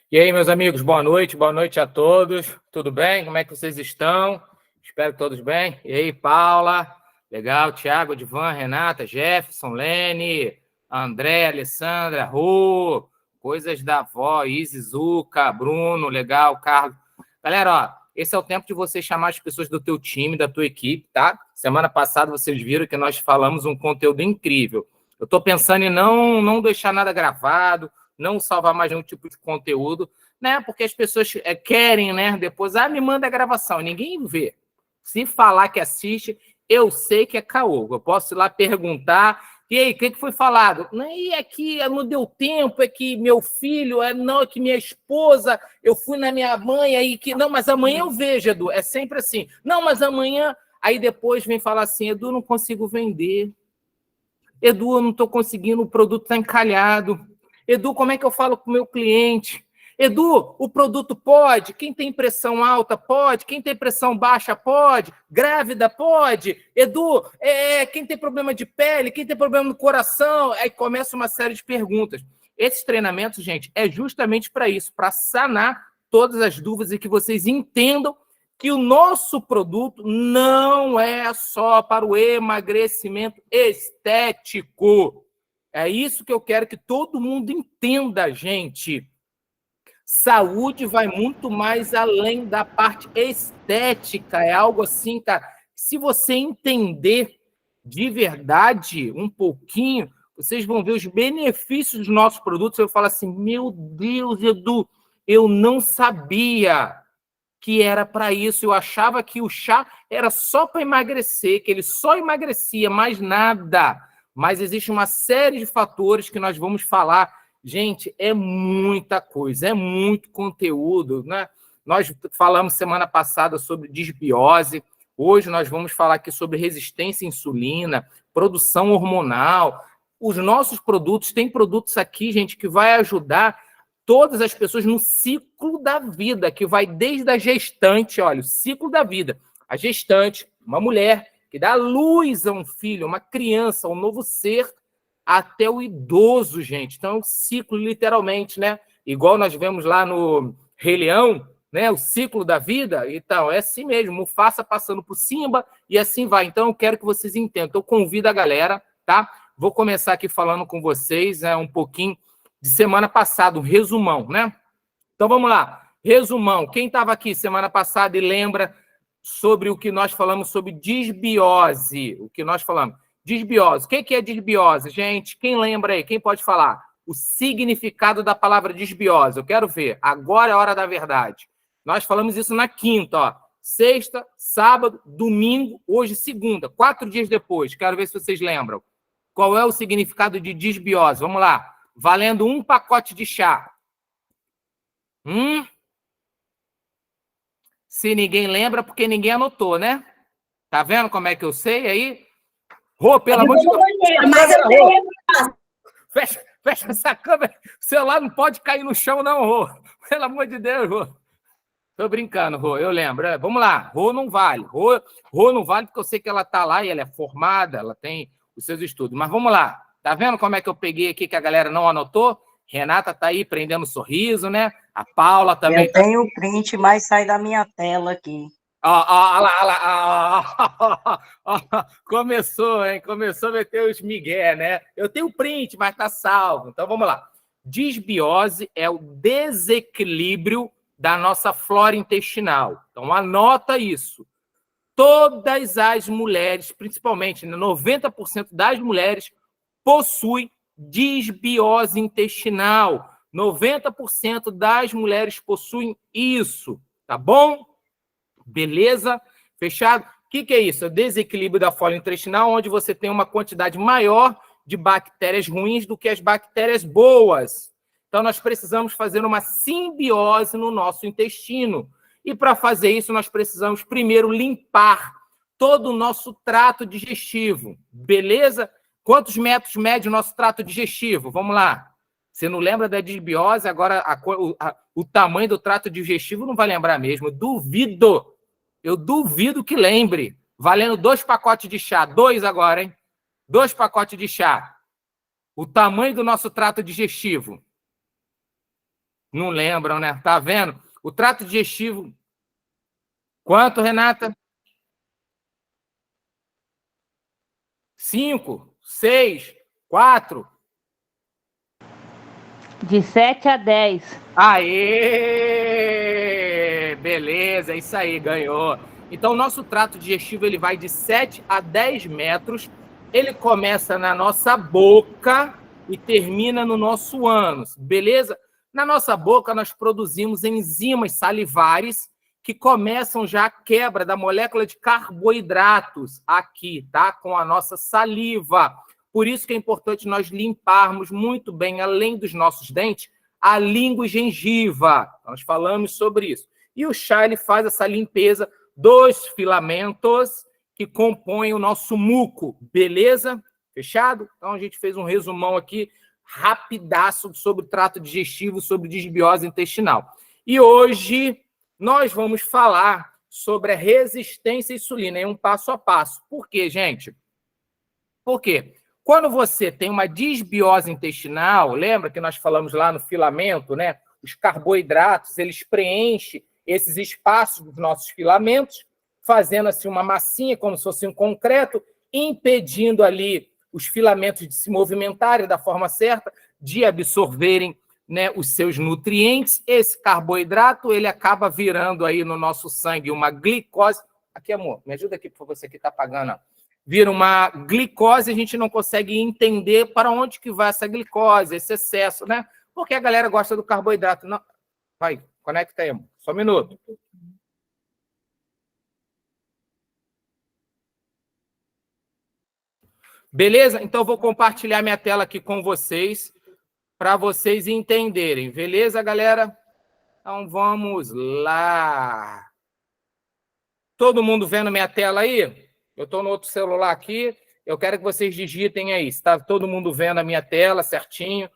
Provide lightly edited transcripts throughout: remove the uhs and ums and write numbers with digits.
E aí, meus amigos, boa noite a todos. Tudo bem? Como é que vocês estão? Espero que todos bem. E aí, Paula? Legal, Thiago, Divan, Renata, Jefferson, Lene, André, Alessandra, Rô, coisas da avó, Isis, Zuca, Bruno, legal, Carlos. Galera, ó, esse é o tempo de você chamar as pessoas do teu time, da tua equipe, tá? Semana passada vocês viram que nós falamos um conteúdo incrível. Eu estou pensando em não deixar nada gravado, não salvar mais nenhum tipo de conteúdo, né? Porque as pessoas querem, né? Depois, me manda a gravação, ninguém vê. Se falar que assiste, eu sei que é caô. Eu posso ir lá perguntar, e aí, o que foi falado? E é que não deu tempo, é que meu filho, não, é que minha esposa, eu fui na minha mãe, aí que. Não, mas amanhã eu vejo, Edu. É sempre assim. Não, mas amanhã. Aí depois vem falar assim, Edu, não consigo vender. Edu, eu não estou conseguindo, o produto está encalhado. Edu, como é que eu falo com o meu cliente? Edu, o produto pode? Quem tem pressão alta pode? Quem tem pressão baixa pode? Grávida pode? Edu, quem tem problema de pele? Quem tem problema no coração? Aí começa uma série de perguntas. Esses treinamentos, gente, é justamente para isso, para sanar todas as dúvidas e que vocês entendam que o nosso produto não é só para o emagrecimento estético. É isso que eu quero que todo mundo entenda, gente. Saúde vai muito mais além da parte estética. É algo assim, cara. Se você entender de verdade um pouquinho, vocês vão ver os benefícios dos nossos produtos. Eu falo assim, meu Deus, Edu, eu não sabia que era para isso. Eu achava que o chá era só para emagrecer, que ele só emagrecia, mais nada. Mas existe uma série de fatores que nós vamos falar. Gente, é muita coisa, é muito conteúdo, né? Nós falamos semana passada sobre disbiose, hoje nós vamos falar aqui sobre resistência à insulina, produção hormonal. Os nossos produtos, tem produtos aqui, gente, que vai ajudar todas as pessoas no ciclo da vida, que vai desde a gestante, olha, o ciclo da vida. A gestante, uma mulher que dá luz a um filho, uma criança, um novo ser, até o idoso, gente. Então, é um ciclo, literalmente, né? Igual nós vemos lá no Rei Leão, né? O ciclo da vida. Então, é assim mesmo, Mufasa passando por Simba e assim vai. Então, eu quero que vocês entendam. Então, convido a galera, tá? Vou começar aqui falando com vocês um pouquinho de semana passada, um resumão, né? Então vamos lá, resumão. Quem estava aqui semana passada e lembra sobre o que nós falamos sobre disbiose? O que nós falamos? Disbiose. O que é disbiose, gente? Quem lembra aí? Quem pode falar? O significado da palavra disbiose. Eu quero ver. Agora é a hora da verdade. Nós falamos isso na quinta, ó. Sexta, sábado, domingo, hoje segunda. 4 dias depois. Quero ver se vocês lembram. Qual é o significado de disbiose? Vamos lá. Valendo um pacote de chá. Se ninguém lembra, porque ninguém anotou, né? Tá vendo como é que eu sei aí? Rô, pelo amor de Deus. Mas eu tenho... Fecha essa câmera. O celular não pode cair no chão, não, Rô. Pelo amor de Deus, Rô. Tô brincando, Rô, eu lembro. Vamos lá, Rô não vale. Rô não vale porque eu sei que ela tá lá e ela é formada, ela tem os seus estudos. Mas vamos lá. Tá vendo como é que eu peguei aqui que a galera não anotou? Renata tá aí prendendo sorriso, né? A Paula também. Eu tenho o print, mas sai da minha tela aqui. Começou, hein? Começou a meter os migué, né? Eu tenho print, mas tá salvo. Então vamos lá. Disbiose é o desequilíbrio da nossa flora intestinal. Então anota isso. Todas as mulheres, principalmente 90% das mulheres, possuem disbiose intestinal. 90% das mulheres possuem isso, tá bom? Beleza? Fechado? O que é isso? É o desequilíbrio da flora intestinal, onde você tem uma quantidade maior de bactérias ruins do que as bactérias boas. Então, nós precisamos fazer uma simbiose no nosso intestino. E para fazer isso, nós precisamos primeiro limpar todo o nosso trato digestivo. Beleza? Quantos metros mede o nosso trato digestivo? Vamos lá. Você não lembra da disbiose, agora o tamanho do trato digestivo não vai lembrar mesmo. Eu duvido que lembre. Valendo 2 pacotes de chá. 2 agora, hein? 2 pacotes de chá. O tamanho do nosso trato digestivo. Não lembram, né? Tá vendo? O trato digestivo... Quanto, Renata? 5, 6, 4... De 7 a 10. Aê! Beleza, é isso aí, ganhou. Então, o nosso trato digestivo ele vai de 7 a 10 metros. Ele começa na nossa boca e termina no nosso ânus, beleza? Na nossa boca, nós produzimos enzimas salivares que começam já a quebra da molécula de carboidratos aqui, tá? Com a nossa saliva. Por isso que é importante nós limparmos muito bem, além dos nossos dentes, a língua e gengiva. Nós falamos sobre isso. E o chá ele faz essa limpeza dos filamentos que compõem o nosso muco. Beleza? Fechado? Então a gente fez um resumão aqui rapidaço sobre o trato digestivo, sobre desbiose intestinal. E hoje nós vamos falar sobre a resistência à insulina, em um passo a passo. Por quê, gente? Por quê? Quando você tem uma desbiose intestinal, lembra que nós falamos lá no filamento, né? Os carboidratos, eles preenchem esses espaços dos nossos filamentos, fazendo assim uma massinha, como se fosse um concreto, impedindo ali os filamentos de se movimentarem da forma certa, de absorverem, né, os seus nutrientes. Esse carboidrato, ele acaba virando aí no nosso sangue uma glicose. Aqui, amor, me ajuda aqui, por favor, você que está pagando, ó. Vira uma glicose, a gente não consegue entender para onde que vai essa glicose, esse excesso, né? Porque a galera gosta do carboidrato. Não. Vai, conecta aí, amor. Só um minuto. Beleza? Então, eu vou compartilhar minha tela aqui com vocês, para vocês entenderem. Beleza, galera? Então, vamos lá. Todo mundo vendo minha tela aí? Eu estou no outro celular aqui. Eu quero que vocês digitem aí. Está todo mundo vendo a minha tela certinho?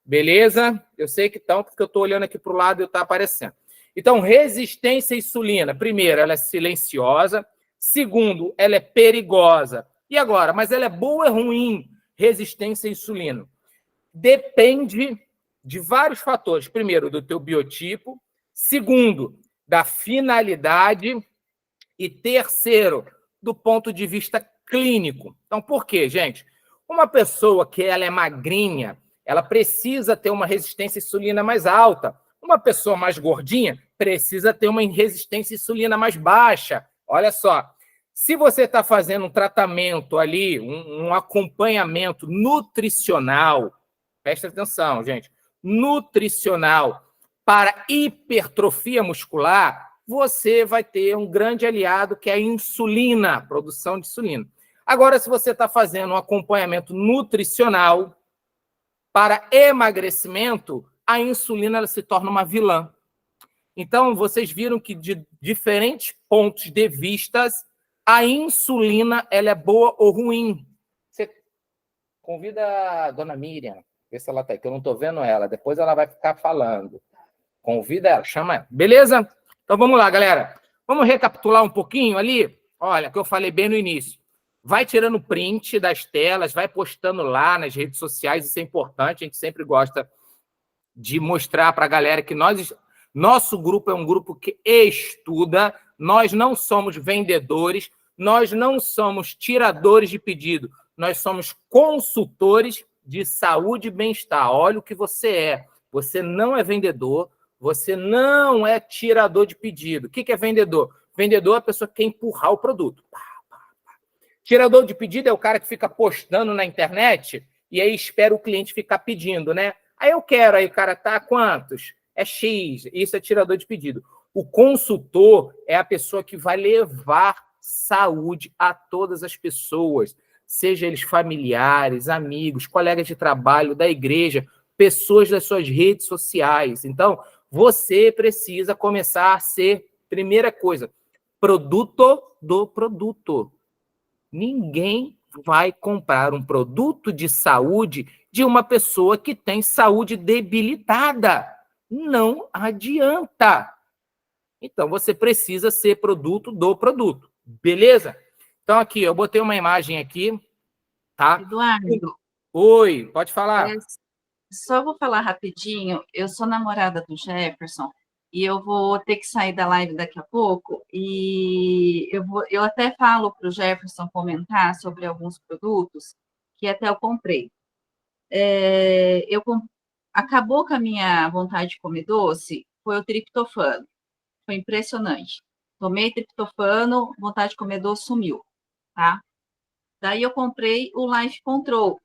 Beleza? Eu sei que estão, porque eu estou olhando aqui para o lado e está aparecendo. Então, resistência à insulina. Primeiro, ela é silenciosa. Segundo, ela é perigosa. E agora? Mas ela é boa ou é ruim? Resistência à insulina. Depende de vários fatores. Primeiro, do teu biotipo. Segundo, da finalidade. E terceiro, do ponto de vista clínico. Então, por quê, gente? Uma pessoa que ela é magrinha, ela precisa ter uma resistência à insulina mais alta. Uma pessoa mais gordinha precisa ter uma resistência à insulina mais baixa. Olha só, se você está fazendo um tratamento ali, um acompanhamento nutricional, presta atenção, gente, nutricional para hipertrofia muscular, você vai ter um grande aliado que é a insulina, produção de insulina. Agora, se você está fazendo um acompanhamento nutricional para emagrecimento, a insulina ela se torna uma vilã. Então, vocês viram que de diferentes pontos de vistas, a insulina ela é boa ou ruim. Você convida a dona Miriam, vê se ela está aí, que eu não estou vendo ela, depois ela vai ficar falando. Convida ela, chama ela. Beleza? Então, vamos lá, galera. Vamos recapitular um pouquinho ali? Olha, que eu falei bem no início. Vai tirando print das telas, vai postando lá nas redes sociais, isso é importante, a gente sempre gosta de mostrar para a galera que nosso grupo é um grupo que estuda, nós não somos vendedores, nós não somos tiradores de pedido, nós somos consultores de saúde e bem-estar. Olha o que você é. Você não é vendedor, você não é tirador de pedido. O que é vendedor? Vendedor é a pessoa que quer empurrar o produto. Tirador de pedido é o cara que fica postando na internet e aí espera o cliente ficar pedindo, né? Aí eu quero, aí o cara tá quantos? É X, isso é tirador de pedido. O consultor é a pessoa que vai levar saúde a todas as pessoas, seja eles familiares, amigos, colegas de trabalho, da igreja, pessoas das suas redes sociais. Então, você precisa começar a ser, primeira coisa, produto do produto. Ninguém vai comprar um produto de saúde de uma pessoa que tem saúde debilitada. Não adianta. Então, você precisa ser produto do produto. Beleza? Então, aqui, eu botei uma imagem aqui, tá? Eduardo. Oi, pode falar. Só vou falar rapidinho. Eu sou namorada do Jefferson e eu vou ter que sair da live daqui a pouco. E eu até falo para o Jefferson comentar sobre alguns produtos que até eu comprei. Acabou com a minha vontade de comer doce, foi o triptofano. Foi impressionante. Tomei triptofano, vontade de comer doce sumiu, tá? Daí eu comprei o Life Control.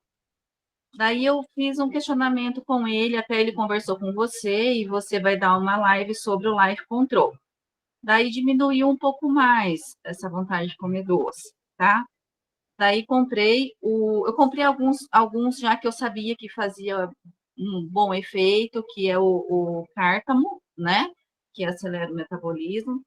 Daí eu fiz um questionamento com ele, até ele conversou com você, e você vai dar uma live sobre o Life Control. Daí diminuiu um pouco mais essa vontade de comer doce, tá? Daí eu comprei alguns já que eu sabia que fazia um bom efeito, que é o cártamo, né? Que acelera o metabolismo.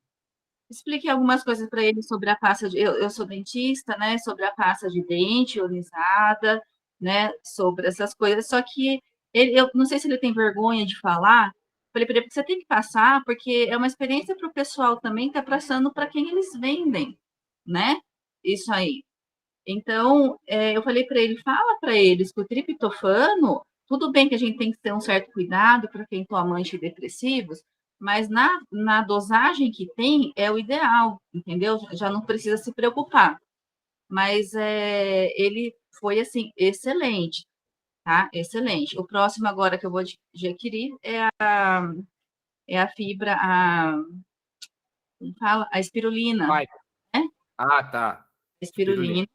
Expliquei algumas coisas para ele sobre a pasta de. Eu sou dentista, né? Sobre a pasta de dente ionizada, né? Sobre essas coisas. Só que eu não sei se ele tem vergonha de falar. Falei para ele, você tem que passar, porque é uma experiência para o pessoal também, está passando para quem eles vendem, né? Isso aí. Então, eu falei para ele, fala para eles que o triptofano, tudo bem que a gente tem que ter um certo cuidado para quem toma antidepressivos, mas na dosagem que tem é o ideal, entendeu? Já não precisa se preocupar. Mas ele foi, assim, excelente, tá? Excelente. O próximo agora que eu vou adquirir é a fibra, como fala? A espirulina, Vai. né? Ah, tá. A espirulina,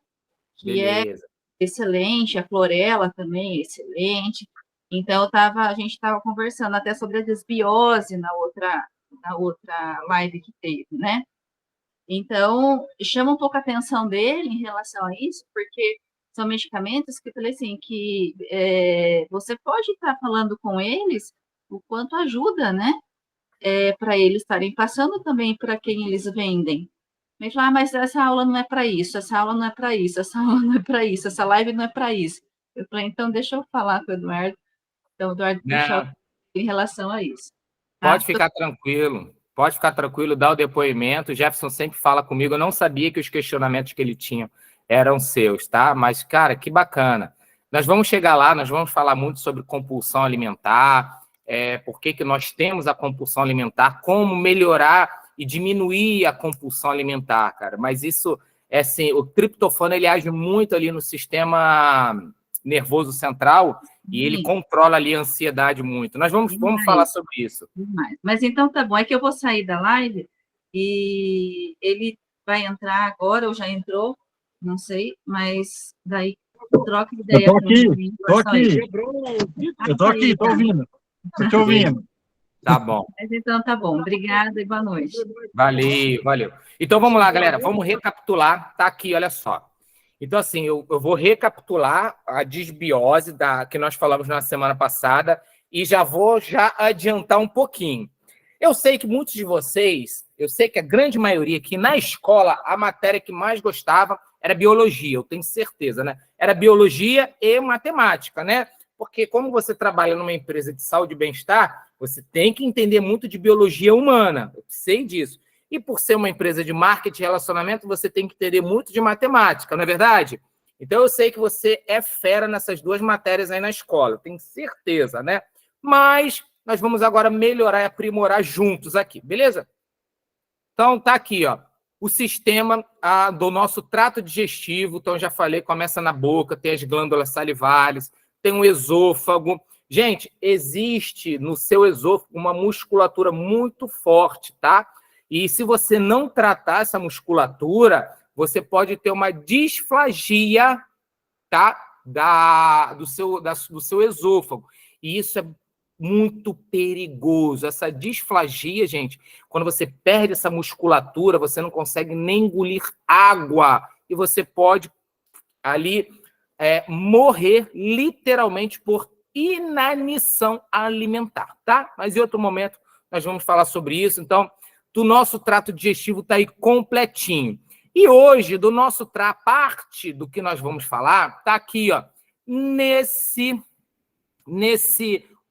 que Beleza. excelente, a clorela também é excelente. Então, a gente estava conversando até sobre a desbiose na outra live que teve, né? Então, chama um pouco a atenção dele em relação a isso, porque são medicamentos que eu falei assim, que você pode estar falando com eles o quanto ajuda, né? Para eles estarem passando também para quem eles vendem. Ele falou, mas essa aula não é para isso, essa aula não é para isso, essa aula não é para isso, essa live não é para isso. Eu falei, então deixa eu falar com o Eduardo. Então, o Eduardo puxar Não, em relação a isso. Tá? pode ficar tranquilo. Pode ficar tranquilo, dá o depoimento. O Jefferson sempre fala comigo. Eu não sabia que os questionamentos que ele tinha eram seus, tá? Mas, cara, que bacana. Nós vamos chegar lá, nós vamos falar muito sobre compulsão alimentar, por que nós temos a compulsão alimentar, como melhorar e diminuir a compulsão alimentar, cara. Mas isso, assim, o triptofano, ele age muito ali no sistema nervoso central e ele controla ali a ansiedade muito. Nós vamos falar sobre isso. Mas então tá bom, é que eu vou sair da live e ele vai entrar agora, ou já entrou, não sei, mas daí troca ideia. Eu tô aqui, tô ouvindo. Tô te ouvindo. Tá bom. Mas então tá bom, obrigada e boa noite. Valeu, valeu. Então vamos lá, galera, vamos recapitular. Tá aqui, olha só. Então, assim, eu vou recapitular a desbiose que nós falamos na semana passada e já vou adiantar um pouquinho. Eu sei que muitos de vocês, eu sei que a grande maioria aqui na escola, a matéria que mais gostava era biologia, eu tenho certeza, né? Era biologia e matemática, né? Porque como você trabalha numa empresa de saúde e bem-estar, você tem que entender muito de biologia humana, eu sei disso. E por ser uma empresa de marketing e relacionamento, você tem que entender muito de matemática, não é verdade? Então eu sei que você é fera nessas duas matérias aí na escola, eu tenho certeza, né? Mas nós vamos agora melhorar e aprimorar juntos aqui, beleza? Então tá aqui, ó, o sistema do nosso trato digestivo. Então já falei, começa na boca, tem as glândulas salivares, tem o esôfago. Gente, existe no seu esôfago uma musculatura muito forte, tá? E se você não tratar essa musculatura, você pode ter uma disfagia, tá? Do seu esôfago. E isso é muito perigoso. Essa disfagia, gente, quando você perde essa musculatura, você não consegue nem engolir água. E você pode ali morrer literalmente por inanição alimentar, tá? Mas em outro momento nós vamos falar sobre isso. Então, do nosso trato digestivo está aí completinho. E hoje, do nosso parte do que nós vamos falar, está aqui, ó, nesse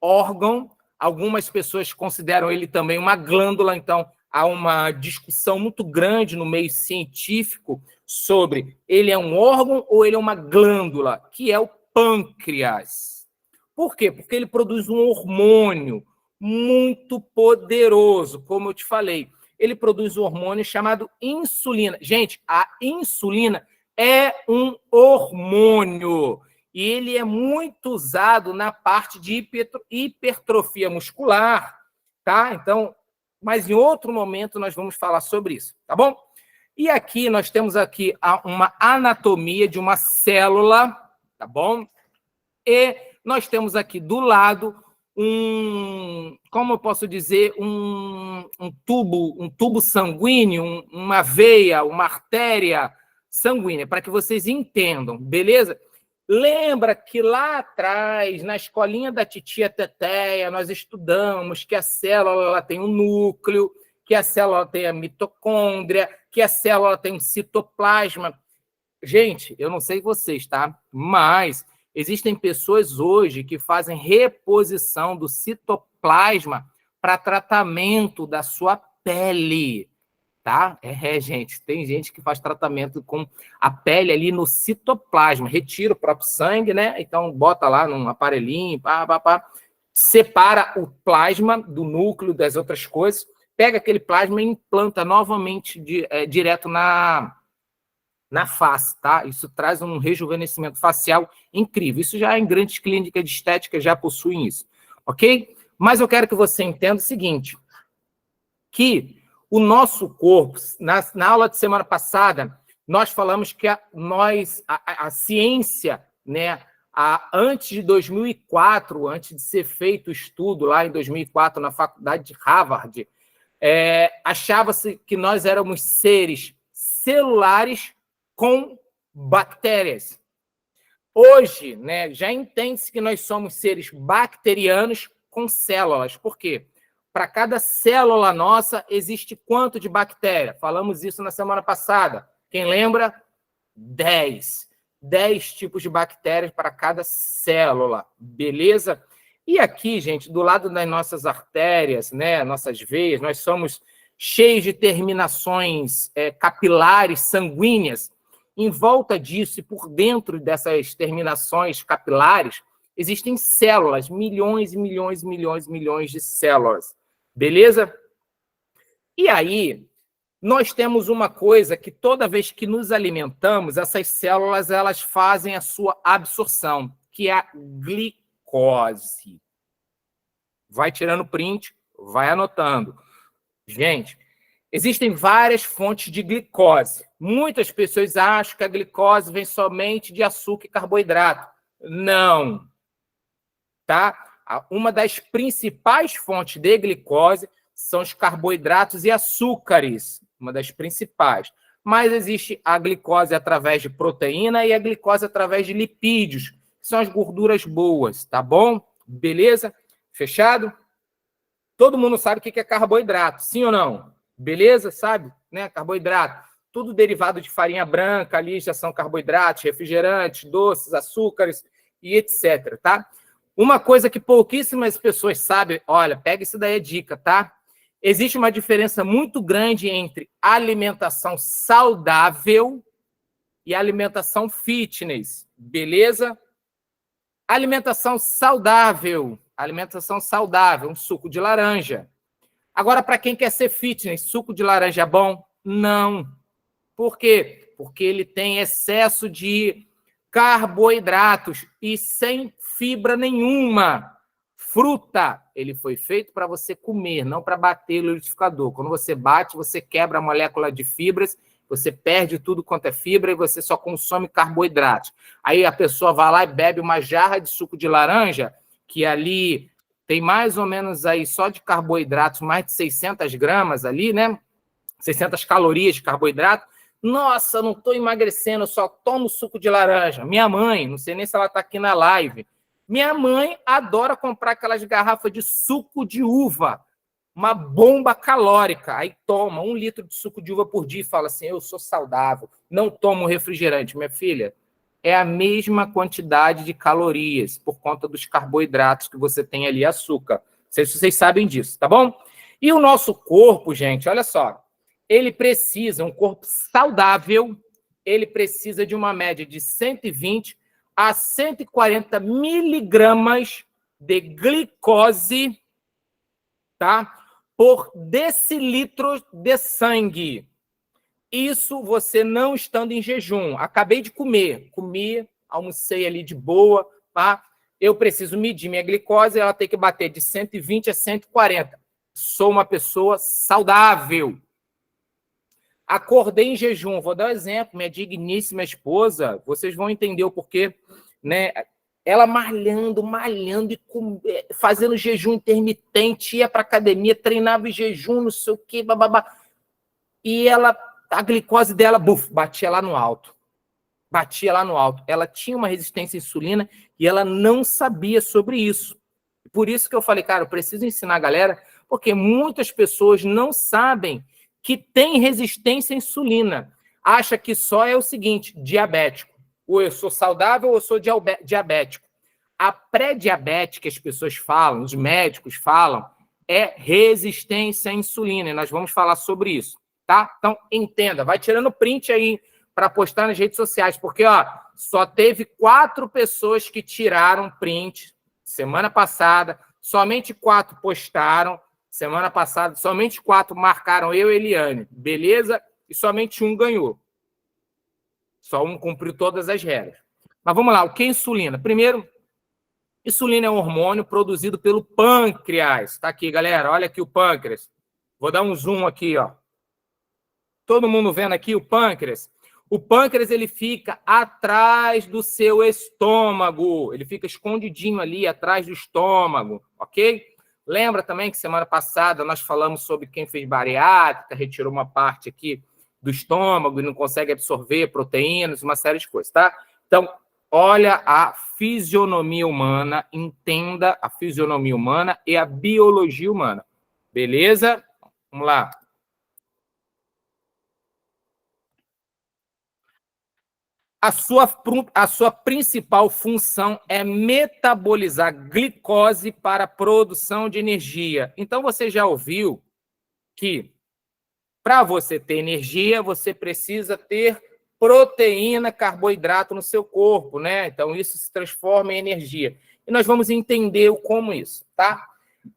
órgão. Algumas pessoas consideram ele também uma glândula, então há uma discussão muito grande no meio científico sobre ele é um órgão ou ele é uma glândula, que é o pâncreas. Por quê? Porque ele produz um hormônio muito poderoso, como eu te falei. Ele produz um hormônio chamado insulina. Gente, a insulina é um hormônio e ele é muito usado na parte de hipertrofia muscular, tá? Então, mas em outro momento nós vamos falar sobre isso, tá bom? E aqui nós temos aqui uma anatomia de uma célula, tá bom? E nós temos aqui do lado como eu posso dizer, um tubo sanguíneo, uma veia, uma artéria sanguínea, para que vocês entendam, beleza? Lembra que lá atrás, na escolinha da titia Teteia, nós estudamos que a célula ela tem um núcleo, que a célula tem a mitocôndria, que a célula tem um citoplasma. Gente, eu não sei vocês, tá? Mas existem pessoas hoje que fazem reposição do citoplasma para tratamento da sua pele, tá? Gente, tem gente que faz tratamento com a pele ali no citoplasma, retira o próprio sangue, né? Então bota lá num aparelhinho, separa o plasma do núcleo das outras coisas, pega aquele plasma e implanta novamente direto na face, tá? Isso traz um rejuvenescimento facial incrível. Isso já em grandes clínicas de estética já possuem isso, ok? Mas eu quero que você entenda o seguinte, que o nosso corpo, na aula de semana passada, nós falamos que a ciência, né, antes de 2004, antes de ser feito o estudo lá em 2004 na faculdade de Harvard, achava-se que nós éramos seres celulares com bactérias. Hoje, né, já entende-se que nós somos seres bacterianos com células. Por quê? Para cada célula nossa, existe quanto de bactéria? Falamos isso na semana passada. Quem lembra? 10. 10 tipos de bactérias para cada célula. Beleza? E aqui, gente, do lado das nossas artérias, né, nossas veias, nós somos cheios de terminações capilares sanguíneas. Em volta disso e por dentro dessas terminações capilares, existem células, milhões e milhões e milhões e milhões de células. Beleza? E aí, nós temos uma coisa que toda vez que nos alimentamos, essas células elas fazem a sua absorção, que é a glicose. Vai tirando print, vai anotando. Gente, existem várias fontes de glicose. Muitas pessoas acham que a glicose vem somente de açúcar e carboidrato. Não. Tá? Uma das principais fontes de glicose são os carboidratos e açúcares. Uma das principais. Mas existe a glicose através de proteína e a glicose através de lipídios, que são as gorduras boas. Tá bom? Beleza? Fechado? Todo mundo sabe o que é carboidrato, sim ou não? Beleza? Sabe? Né? Carboidrato. Tudo derivado de farinha branca, ali já são carboidratos, refrigerantes, doces, açúcares e etc, tá? Uma coisa que pouquíssimas pessoas sabem, olha, pega isso daí a dica, tá? Existe uma diferença muito grande entre alimentação saudável e alimentação fitness, beleza? Alimentação saudável, um suco de laranja. Agora, para quem quer ser fitness, suco de laranja é bom? Não. Por quê? Porque ele tem excesso de carboidratos e sem fibra nenhuma. Fruta, ele foi feito para você comer, não para bater no liquidificador. Quando você bate, você quebra a molécula de fibras, você perde tudo quanto é fibra e você só consome carboidratos. Aí a pessoa vai lá e bebe uma jarra de suco de laranja, que ali tem mais ou menos aí só de carboidratos, mais de 600 gramas ali, né? 600 calorias de carboidrato. Nossa, não estou emagrecendo, eu só tomo suco de laranja. Minha mãe, não sei nem se ela está aqui na live, minha mãe adora comprar aquelas garrafas de suco de uva, uma bomba calórica. Aí toma 1 litro de suco de uva por dia e fala assim, eu sou saudável, não tomo refrigerante. Minha filha, é a mesma quantidade de calorias por conta dos carboidratos que você tem ali, açúcar. Não sei se vocês sabem disso, tá bom? E o nosso corpo, gente, olha só, ele precisa, um corpo saudável, ele precisa de uma média de 120 a 140 miligramas de glicose, tá? Por decilitro de sangue. Isso você não estando em jejum. Acabei de comer. Comi, almocei ali de boa, tá? Eu preciso medir minha glicose, ela tem que bater de 120 a 140. Sou uma pessoa saudável. Acordei em jejum. Vou dar um exemplo. Minha digníssima esposa, vocês vão entender o porquê, né? Ela malhando e fazendo jejum intermitente, ia para academia, treinava em jejum, não sei o quê, bababá. E a glicose dela, batia lá no alto. Batia lá no alto. Ela tinha uma resistência à insulina e ela não sabia sobre isso. Por isso que eu falei, cara, eu preciso ensinar a galera, porque muitas pessoas não sabem que tem resistência à insulina. Acha que só é o seguinte, diabético. Ou eu sou saudável ou eu sou diabético. A pré-diabetes que as pessoas falam, os médicos falam, é resistência à insulina. E nós vamos falar sobre isso, tá? Então, entenda. Vai tirando print aí para postar nas redes sociais, porque ó, só teve 4 pessoas que tiraram print semana passada, somente 4 postaram semana passada, somente 4 marcaram eu e Eliane, beleza? E somente um ganhou. Só um cumpriu todas as regras. Mas vamos lá, o que é insulina? Primeiro, insulina é um hormônio produzido pelo pâncreas. Tá aqui, galera, olha aqui o pâncreas. Vou dar um zoom aqui, ó. Todo mundo vendo aqui o pâncreas? O pâncreas, ele fica atrás do seu estômago. Ele fica escondidinho ali atrás do estômago, ok? Lembra também que semana passada nós falamos sobre quem fez bariátrica, retirou uma parte aqui do estômago e não consegue absorver proteínas, uma série de coisas, tá? Então, olha a fisionomia humana, entenda a fisionomia humana e a biologia humana. Beleza? Vamos lá. A sua principal função é metabolizar glicose para a produção de energia. Então, você já ouviu que para você ter energia, você precisa ter proteína, carboidrato no seu corpo, né? Então, isso se transforma em energia. E nós vamos entender como isso, tá?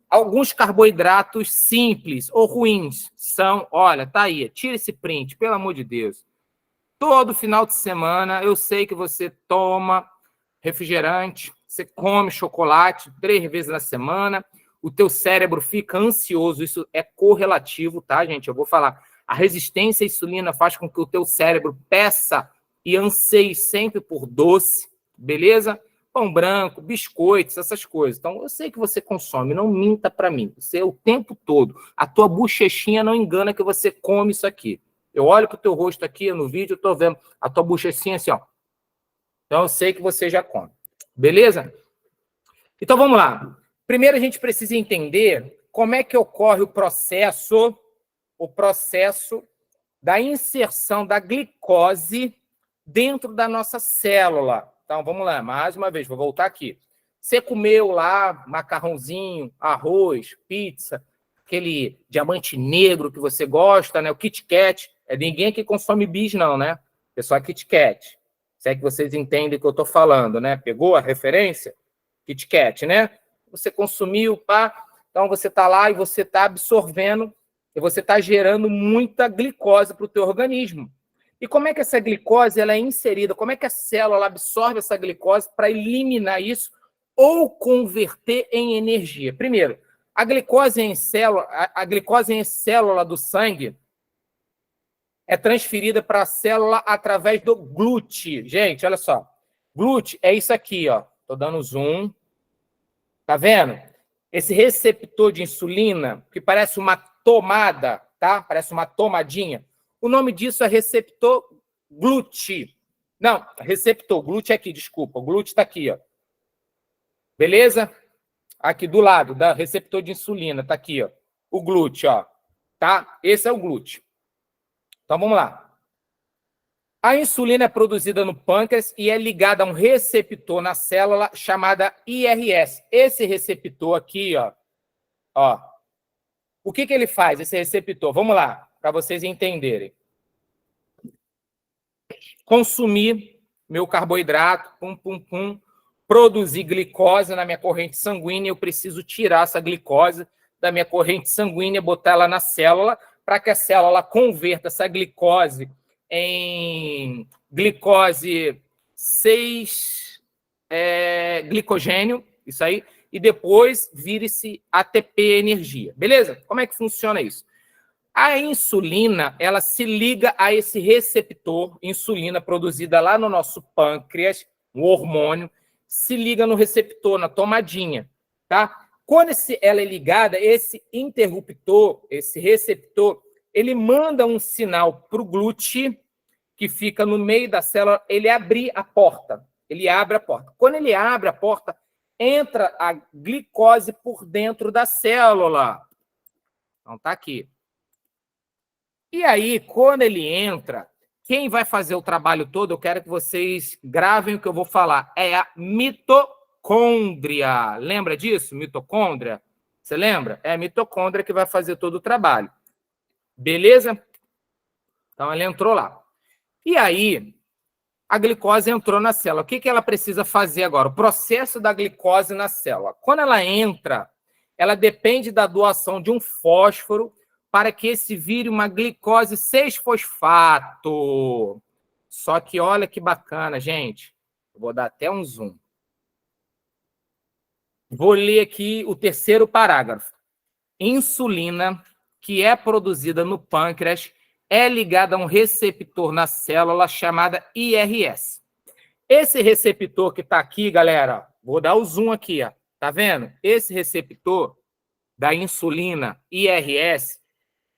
Alguns carboidratos simples ou ruins são, olha, tá aí, tira esse print, pelo amor de Deus. Todo final de semana, eu sei que você toma refrigerante, você come chocolate 3 vezes na semana, o teu cérebro fica ansioso, isso é correlativo, tá, gente? Eu vou falar. A resistência à insulina faz com que o teu cérebro peça e anseie sempre por doce, beleza? Pão branco, biscoitos, essas coisas. Então, eu sei que você consome, não minta para mim. Você o tempo todo. A tua bochechinha não engana que você come isso aqui. Eu olho para o teu rosto aqui no vídeo, eu estou vendo a tua bochechinha assim, ó. Então, eu sei que você já come. Beleza? Então, vamos lá. Primeiro, a gente precisa entender como é que ocorre o processo da inserção da glicose dentro da nossa célula. Então, vamos lá. Mais uma vez, vou voltar aqui. Você comeu lá macarrãozinho, arroz, pizza, aquele diamante negro que você gosta, né? O Kit Kat. É ninguém que consome bis, não, né? É só Kit Kat. Se é que vocês entendem o que eu estou falando, né? Pegou a referência? Kit Kat, né? Você consumiu, pá. Então, você está lá e você está absorvendo e você está gerando muita glicose para o teu organismo. E como é que essa glicose ela é inserida? Como é que a célula absorve essa glicose para eliminar isso ou converter em energia? Primeiro, a glicose em célula do sangue é transferida para a célula através do GLUT. Gente, olha só. GLUT é isso aqui, ó. Estou dando zoom. Tá vendo? Esse receptor de insulina, que parece uma tomada, tá? Parece uma tomadinha. O nome disso é receptor GLUT. Não, receptor. GLUT é aqui, desculpa. O GLUT está aqui, ó. Beleza? Aqui do lado, da receptor de insulina, tá aqui, ó. O GLUT, ó. Tá? Esse é o GLUT. Então, vamos lá. A insulina é produzida no pâncreas e é ligada a um receptor na célula chamada IRS. Esse receptor aqui, ó. O que ele faz, esse receptor? Vamos lá, para vocês entenderem. Consumir meu carboidrato, produzir glicose na minha corrente sanguínea, eu preciso tirar essa glicose da minha corrente sanguínea, botar ela na célula, para que a célula converta essa glicose em glicose 6 glicogênio, isso aí, e depois vire-se ATP energia. Beleza? Como é que funciona isso? A insulina, ela se liga a esse receptor, insulina produzida lá no nosso pâncreas, o hormônio, se liga no receptor, na tomadinha, tá? Quando ela é ligada, esse interruptor, esse receptor, ele manda um sinal para o glúteo, que fica no meio da célula, ele abre a porta. Ele abre a porta. Quando ele abre a porta, entra a glicose por dentro da célula. Então, tá aqui. E aí, quando ele entra, quem vai fazer o trabalho todo, eu quero que vocês gravem o que eu vou falar, é a mitocôndria. Lembra disso? Mitocôndria? Você lembra? É a mitocôndria que vai fazer todo o trabalho. Beleza? Então, ela entrou lá. E aí, a glicose entrou na célula. O que ela precisa fazer agora? O processo da glicose na célula. Quando ela entra, ela depende da doação de um fósforo para que esse vire uma glicose 6-fosfato. Só que olha que bacana, gente. Eu vou dar até um zoom. Vou ler aqui o terceiro parágrafo. Insulina, que é produzida no pâncreas, é ligada a um receptor na célula chamada IRS. Esse receptor que está aqui, galera, vou dar o zoom aqui, ó. Tá vendo? Esse receptor da insulina IRS,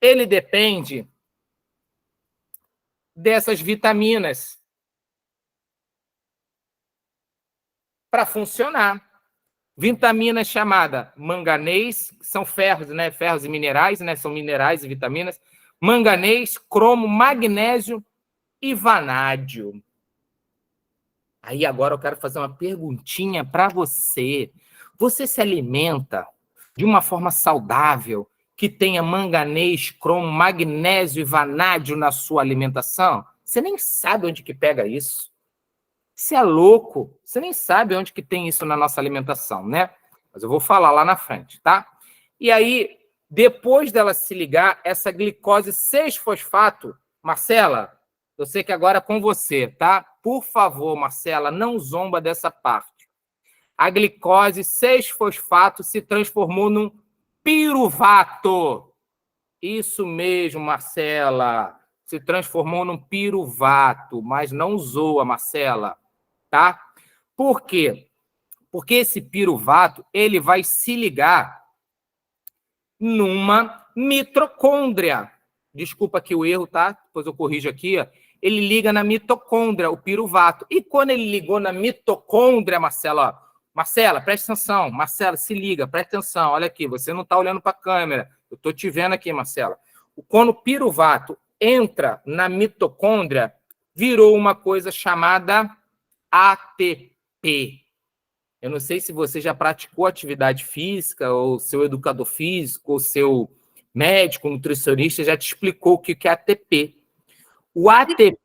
ele depende dessas vitaminas para funcionar. Vitaminas chamada manganês, que são ferros, né? Ferros e minerais, né? São minerais e vitaminas. Manganês, cromo, magnésio e vanádio. Aí agora eu quero fazer uma perguntinha para você. Você se alimenta de uma forma saudável que tenha manganês, cromo, magnésio e vanádio na sua alimentação? Você nem sabe onde que pega isso. Você é louco. Você nem sabe onde que tem isso na nossa alimentação, né? Mas eu vou falar lá na frente, tá? E aí, depois dela se ligar, essa glicose 6-fosfato, Marcela, eu sei que agora é com você, tá? Por favor, Marcela, não zomba dessa parte. A glicose 6-fosfato se transformou num piruvato. Isso mesmo, Marcela. Se transformou num piruvato, mas não zoa, Marcela, tá? Por quê? Porque esse piruvato, ele vai se ligar numa mitocôndria. Desculpa aqui o erro, tá? Depois eu corrijo aqui, ó. Ele liga na mitocôndria, o piruvato. E quando ele ligou na mitocôndria, Marcela, ó, Marcela, presta atenção. Marcela, se liga, presta atenção. Olha aqui, você não está olhando para a câmera. Eu estou te vendo aqui, Marcela. Quando o piruvato entra na mitocôndria, virou uma coisa chamada ATP. Eu não sei se você já praticou atividade física, ou seu educador físico, ou seu médico, nutricionista já te explicou o que é ATP. O ATP...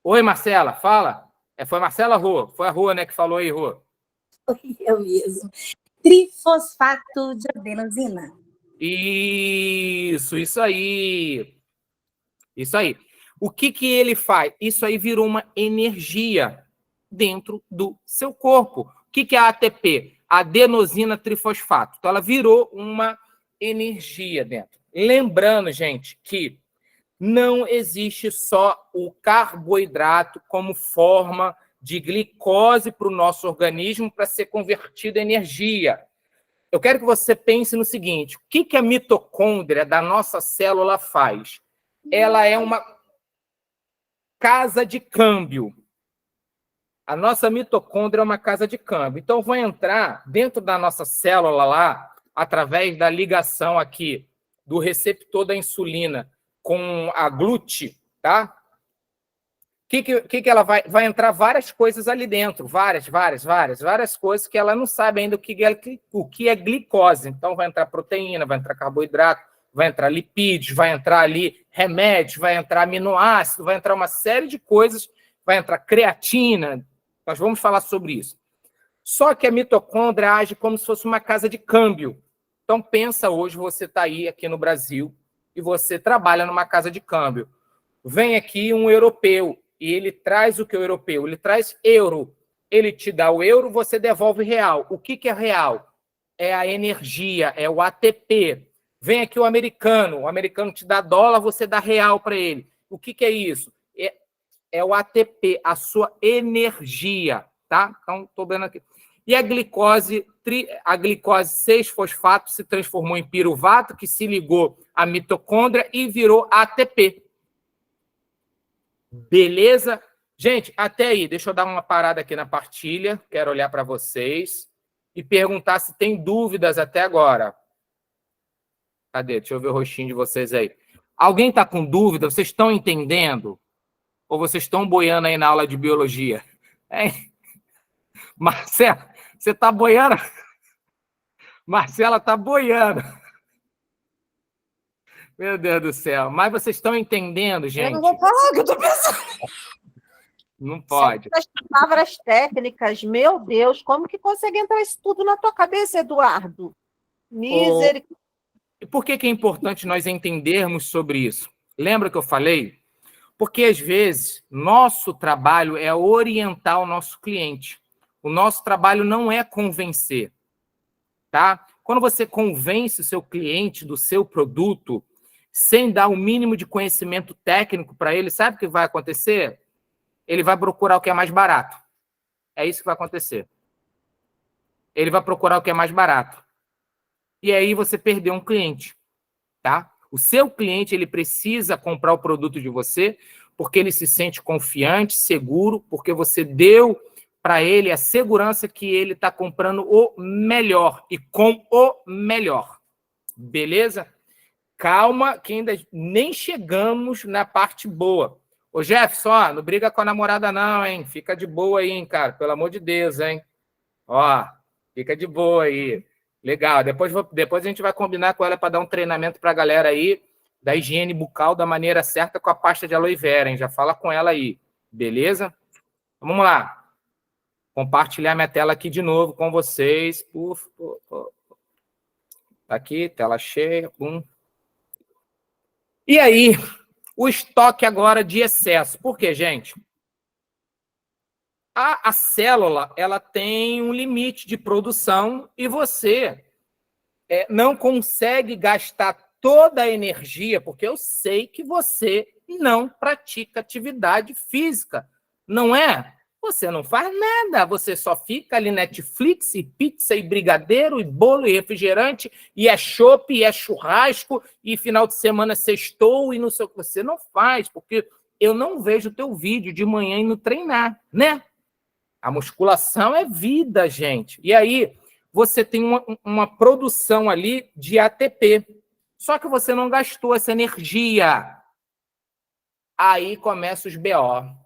Oi, Marcela, fala. Foi a Marcela, Rô? Foi a Rô, né, que falou aí, Rô? Foi eu mesmo. Trifosfato de adenosina. Isso aí. Isso aí. O que ele faz? Isso aí virou uma energia dentro do seu corpo. O que é a ATP? Adenosina trifosfato. Então, ela virou uma energia dentro. Lembrando, gente, que não existe só o carboidrato como forma de glicose para o nosso organismo para ser convertido em energia. Eu quero que você pense no seguinte: o que a mitocôndria da nossa célula faz? Ela é uma casa de câmbio. A nossa mitocôndria é uma casa de câmbio. Então, eu vou entrar dentro da nossa célula lá, através da ligação aqui do receptor da insulina com a glúteo, tá? Que ela vai entrar várias coisas ali dentro, várias coisas que ela não sabe ainda o que é glicose. Então, vai entrar proteína, vai entrar carboidrato, vai entrar lipídios, vai entrar ali remédios, vai entrar aminoácido, vai entrar uma série de coisas vai entrar creatina, nós vamos falar sobre isso. Só que a mitocôndria age como se fosse uma casa de câmbio. Então, pensa hoje, você está aí aqui no Brasil e você trabalha numa casa de câmbio. Vem aqui um europeu e ele traz o que é o europeu? Ele traz euro. Ele te dá o euro, você devolve real. O que é real? É a energia, é o ATP. Vem aqui o americano te dá dólar, você dá real para ele. O que é isso? É o ATP, a sua energia, tá? Então, estou vendo aqui. E a glicose 6-fosfato se transformou em piruvato, que se ligou à mitocôndria e virou ATP. Beleza? Gente, até aí, deixa eu dar uma parada aqui na partilha, quero olhar para vocês e perguntar se tem dúvidas até agora. Cadê? Deixa eu ver o rostinho de vocês aí. Alguém está com dúvida? Vocês estão entendendo? Ou vocês estão boiando aí na aula de biologia? Hein? Marcelo, você está boiando? Marcela está boiando. Meu Deus do céu. Mas vocês estão entendendo, gente? Eu não vou falar o que eu estou pensando. Não pode. As palavras técnicas, meu Deus, como que consegue entrar isso tudo na tua cabeça, Eduardo? Misericórdia. E por que é importante nós entendermos sobre isso? Lembra que eu falei? Porque, às vezes, nosso trabalho é orientar o nosso cliente. O nosso trabalho não é convencer, tá? Quando você convence o seu cliente do seu produto, sem dar o mínimo de conhecimento técnico para ele, sabe o que vai acontecer? Ele vai procurar o que é mais barato. É isso que vai acontecer. Ele vai procurar o que é mais barato. E aí você perdeu um cliente, tá? O seu cliente, ele precisa comprar o produto de você porque ele se sente confiante, seguro, porque você deu para ele a segurança que ele está comprando o melhor e com o melhor. Beleza? Calma, que ainda nem chegamos na parte boa. Ô, Jefferson, ó, não briga com a namorada não, hein? Fica de boa aí, hein, cara? Pelo amor de Deus, hein? Ó, fica de boa aí. Legal. Depois a gente vai combinar com ela para dar um treinamento para a galera aí da higiene bucal da maneira certa com a pasta de aloe vera, hein? Já fala com ela aí. Beleza? Vamos lá. Compartilhar minha tela aqui de novo com vocês. Aqui, tela cheia. E aí, o estoque agora de excesso. Por quê, gente? A célula, ela tem um limite de produção e você não consegue gastar toda a energia, porque eu sei que você não pratica atividade física, não é? Você não faz nada, você só fica ali Netflix e pizza e brigadeiro e bolo e refrigerante e é chopp e é churrasco e final de semana sextou e não sei o que você não faz, porque eu não vejo o teu vídeo de manhã indo treinar, né? A musculação é vida, gente. E aí você tem uma produção ali de ATP, só que você não gastou essa energia. Aí começa os BO.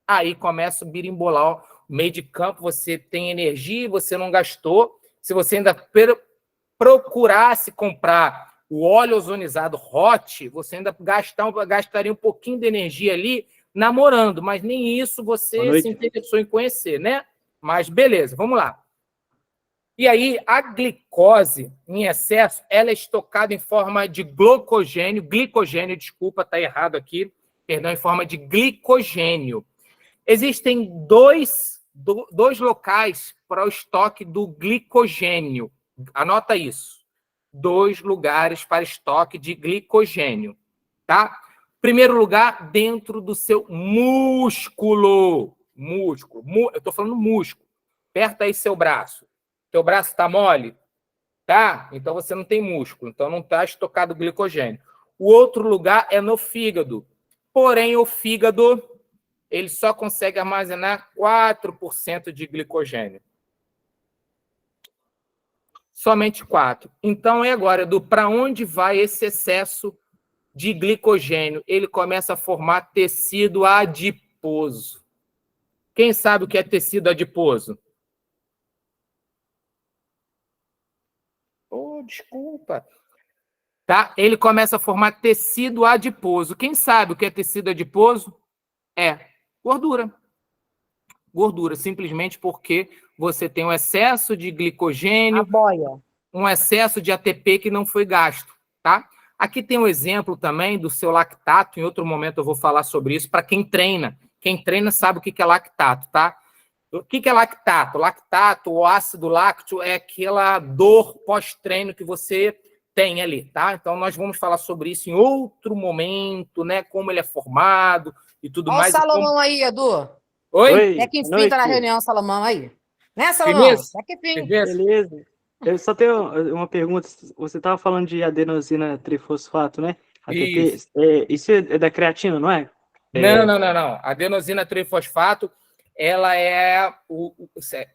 Aí começa o birimbolão, meio de campo, você tem energia, você não gastou. Se você ainda procurasse comprar o óleo ozonizado Hot, você ainda gastaria um pouquinho de energia ali namorando, mas nem isso você se interessou em conhecer, né? Mas beleza, vamos lá. E aí, a glicose em excesso, ela é estocada em forma de glicogênio, desculpa, está errado aqui, perdão, em forma de glicogênio. Existem dois locais para o estoque do glicogênio. Anota isso. 2 lugares para estoque de glicogênio, tá? Primeiro lugar, dentro do seu músculo. Eu estou falando músculo. Aperta aí seu braço. Teu braço está mole? Tá? Então você não tem músculo. Então não está estocado glicogênio. O outro lugar é no fígado. Porém, o fígado ele só consegue armazenar 4% de glicogênio. Somente 4%. Então, é agora, para onde vai esse excesso de glicogênio? Ele começa a formar tecido adiposo. Quem sabe o que é tecido adiposo? Desculpa. Tá? Ele começa a formar tecido adiposo. Quem sabe o que é tecido adiposo? É gordura. gordura, simplesmente porque você tem um excesso de glicogênio, A boia. um excesso de ATP que não foi gasto, tá? Aqui tem um exemplo também do seu lactato, em outro momento eu vou falar sobre isso, para quem treina. Quem treina sabe o que é lactato, tá? O que é lactato? Lactato, o ácido lácteo, é aquela dor pós-treino que você tem ali, tá? Então, nós vamos falar sobre isso em outro momento, né? Como ele é formado e tudo Olha o mais. Salomão aí, Edu. Oi? É que boa enfim tá na noite. reunião, Salomão aí. Né, Salomão? Firmeza? É que enfim. Firmeza? Beleza. Eu só tenho uma pergunta. Você estava falando de adenosina trifosfato, né? ATP. Isso. Isso é da creatina, não é? Não. Adenosina trifosfato, ela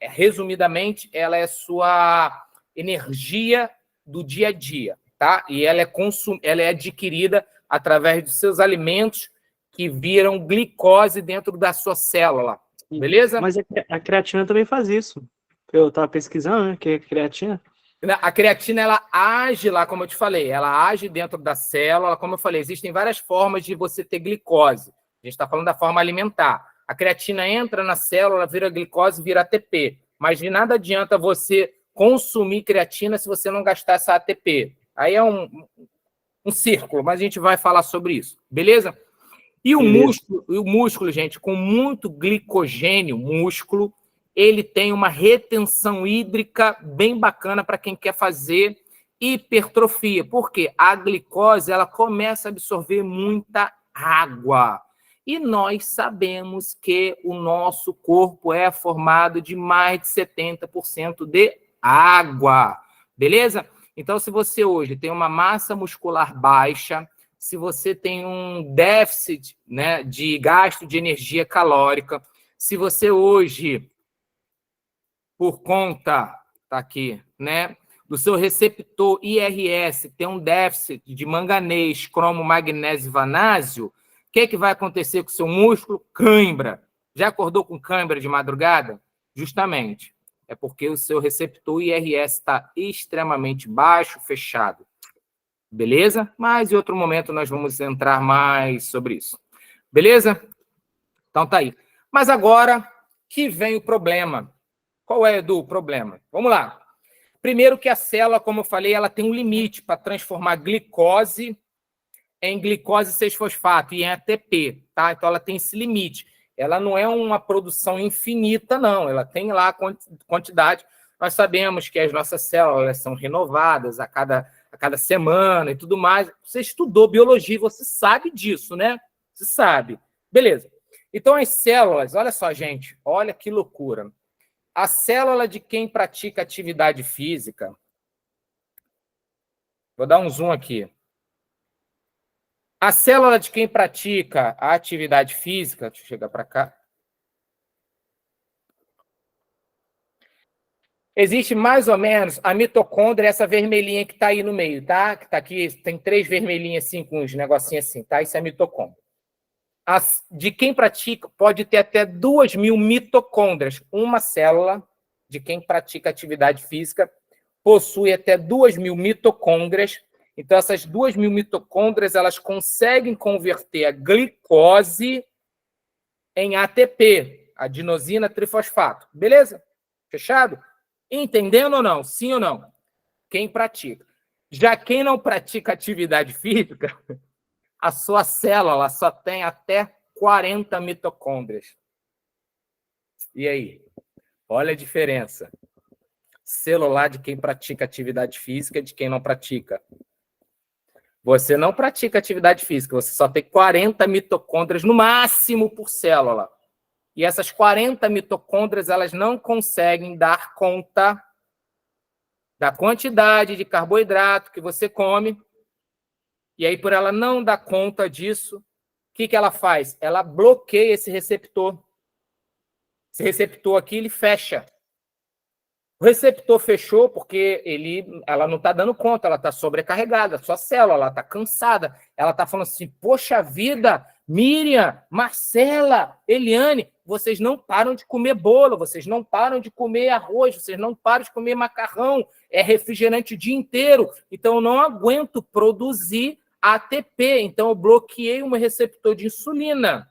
resumidamente, ela é sua energia do dia a dia, tá? E ela é adquirida através dos seus alimentos que viram glicose dentro da sua célula, beleza? Mas a creatina também faz isso. Eu estava pesquisando, né? Que é creatina. A creatina, ela age lá, como eu te falei, ela age dentro da célula. Como eu falei, existem várias formas de você ter glicose. A gente está falando da forma alimentar. A creatina entra na célula, vira glicose, vira ATP. Mas de nada adianta você consumir creatina se você não gastar essa ATP. Aí é um círculo, mas a gente vai falar sobre isso, beleza? E o músculo, gente, com muito glicogênio, músculo, ele tem uma retenção hídrica bem bacana para quem quer fazer hipertrofia. Por quê? A glicose, ela começa a absorver muita água. E nós sabemos que o nosso corpo é formado de mais de 70% de água. Beleza? Então, se você hoje tem uma massa muscular baixa, se você tem um déficit, né, de gasto de energia calórica, se você hoje, por conta, tá aqui, né, do seu receptor IRS, tem um déficit de manganês, cromo, magnésio e vanásio, o que vai acontecer com o seu músculo? Cãibra. Já acordou com cãibra de madrugada? Justamente. É porque o seu receptor IRS está extremamente baixo, fechado. Beleza? Mas em outro momento nós vamos entrar mais sobre isso. Beleza? Então tá aí. Mas agora que vem o problema. Qual é, Edu, o problema? Vamos lá. Primeiro que a célula, como eu falei, ela tem um limite para transformar glicose em glicose 6-fosfato e em ATP, tá? Então ela tem esse limite. Ela não é uma produção infinita, não. Ela tem lá a quantidade. Nós sabemos que as nossas células são renovadas a cada semana e tudo mais. Você estudou biologia, você sabe disso, né? Você sabe. Beleza. Então, as células, olha só, gente, olha que loucura. A célula de quem pratica atividade física, vou dar um zoom aqui. A célula de quem pratica a atividade física, deixa eu chegar para cá. Existe mais ou menos a mitocôndria, essa vermelhinha que está aí no meio, tá? Que está aqui, tem 3 vermelhinhas assim, com uns negocinhos assim, tá? Isso é mitocôndria. De quem pratica, pode ter até 2.000 mitocôndrias. Uma célula de quem pratica atividade física possui até 2.000 mitocôndrias. Então, essas 2.000 mitocôndrias, elas conseguem converter a glicose em ATP, adenosina trifosfato. Beleza? Fechado? Entendendo ou não? Sim ou não? Quem pratica. Já quem não pratica atividade física, a sua célula só tem até 40 mitocôndrias. E aí? Olha a diferença. Celular de quem pratica atividade física e de quem não pratica. Você não pratica atividade física, você só tem 40 mitocôndrias no máximo por célula. E essas 40 mitocôndrias, elas não conseguem dar conta da quantidade de carboidrato que você come. E aí, por ela não dar conta disso, o que ela faz? Ela bloqueia esse receptor. Esse receptor aqui, ele fecha. O receptor fechou porque ela não está dando conta, ela está sobrecarregada, a sua célula, ela está cansada. Ela está falando assim, poxa vida, Miriam, Marcela, Eliane, vocês não param de comer bolo, vocês não param de comer arroz, vocês não param de comer macarrão, é refrigerante o dia inteiro. Então, eu não aguento produzir ATP, então eu bloqueei o meu receptor de insulina.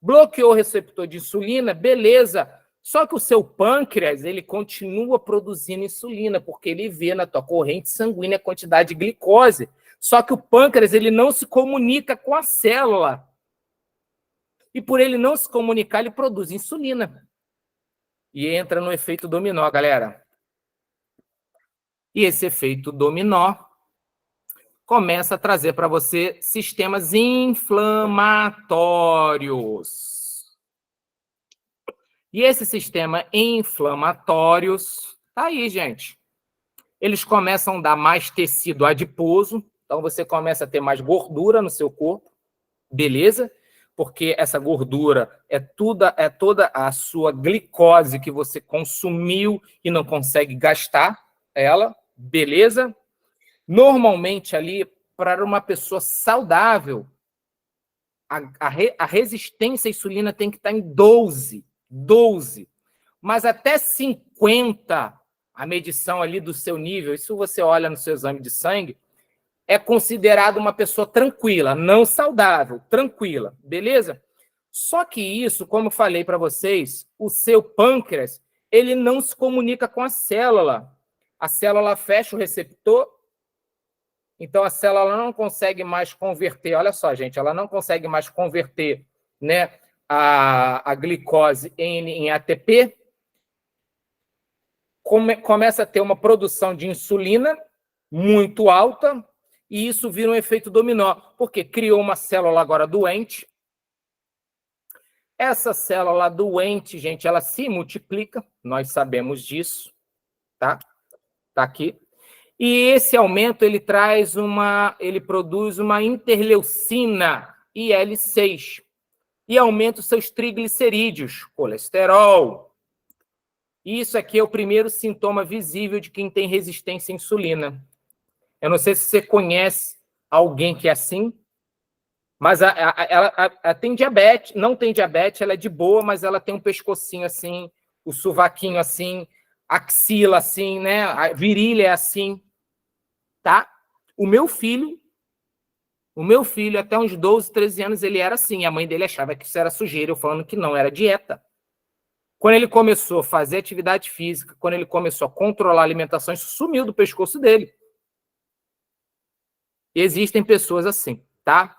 Bloqueou o receptor de insulina, beleza. Só que o seu pâncreas, ele continua produzindo insulina, porque ele vê na tua corrente sanguínea a quantidade de glicose. Só que o pâncreas, ele não se comunica com a célula. E por ele não se comunicar, ele produz insulina. E entra no efeito dominó, galera. E esse efeito dominó começa a trazer para você sistemas inflamatórios. E esse sistema inflamatórios, tá aí, gente. Eles começam a dar mais tecido adiposo, então você começa a ter mais gordura no seu corpo, beleza? Porque essa gordura é toda a sua glicose que você consumiu e não consegue gastar ela, beleza? Normalmente ali, para uma pessoa saudável, a resistência à insulina tem que estar em 12, mas até 50, a medição ali do seu nível, isso você olha no seu exame de sangue, é considerado uma pessoa tranquila, não saudável, tranquila, beleza? Só que isso, como eu falei para vocês, o seu pâncreas, ele não se comunica com a célula. A célula fecha o receptor, então a célula não consegue mais converter, olha só, gente, ela não consegue mais converter, né, a glicose em ATP, começa a ter uma produção de insulina muito alta, e isso vira um efeito dominó, porque criou uma célula agora doente. Essa célula doente, gente, ela se multiplica, nós sabemos disso, tá? Tá aqui. E esse aumento, ele produz uma interleucina, IL-6, e aumenta os seus triglicerídeos, colesterol. Isso aqui é o primeiro sintoma visível de quem tem resistência à insulina. Eu não sei se você conhece alguém que é assim, mas ela tem diabetes, não tem diabetes, ela é de boa, mas ela tem um pescocinho assim, o sovaquinho assim, axila assim, né? A virilha é assim, tá? O meu filho, até uns 12, 13 anos, ele era assim. A mãe dele achava que isso era sujeira, eu falando que não, era dieta. Quando ele começou a fazer atividade física, quando ele começou a controlar a alimentação, isso sumiu do pescoço dele. Existem pessoas assim, tá?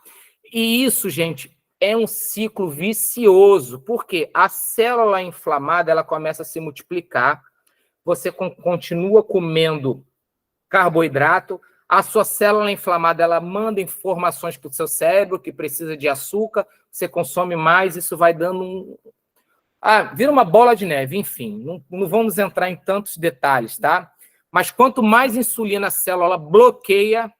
E isso, gente, é um ciclo vicioso, porque a célula inflamada, ela começa a se multiplicar, você continua comendo carboidrato, a sua célula inflamada, ela manda informações para o seu cérebro que precisa de açúcar, você consome mais, isso vai dando vira uma bola de neve, enfim, não vamos entrar em tantos detalhes, tá? Mas quanto mais insulina a célula bloqueia,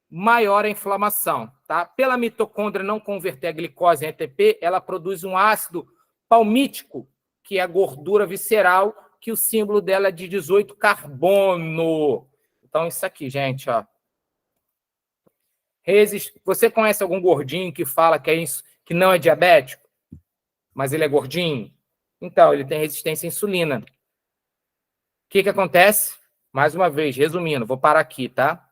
maior a inflamação, tá? Pela mitocôndria não converter a glicose em ATP, ela produz um ácido palmítico, que é a gordura visceral, que o símbolo dela é de 18 carbono. Então, isso aqui, gente, ó. Você conhece algum gordinho que fala que é isso, que não é diabético, mas ele é gordinho? Então, ele tem resistência à insulina. O que acontece? Mais uma vez, resumindo, vou parar aqui, tá?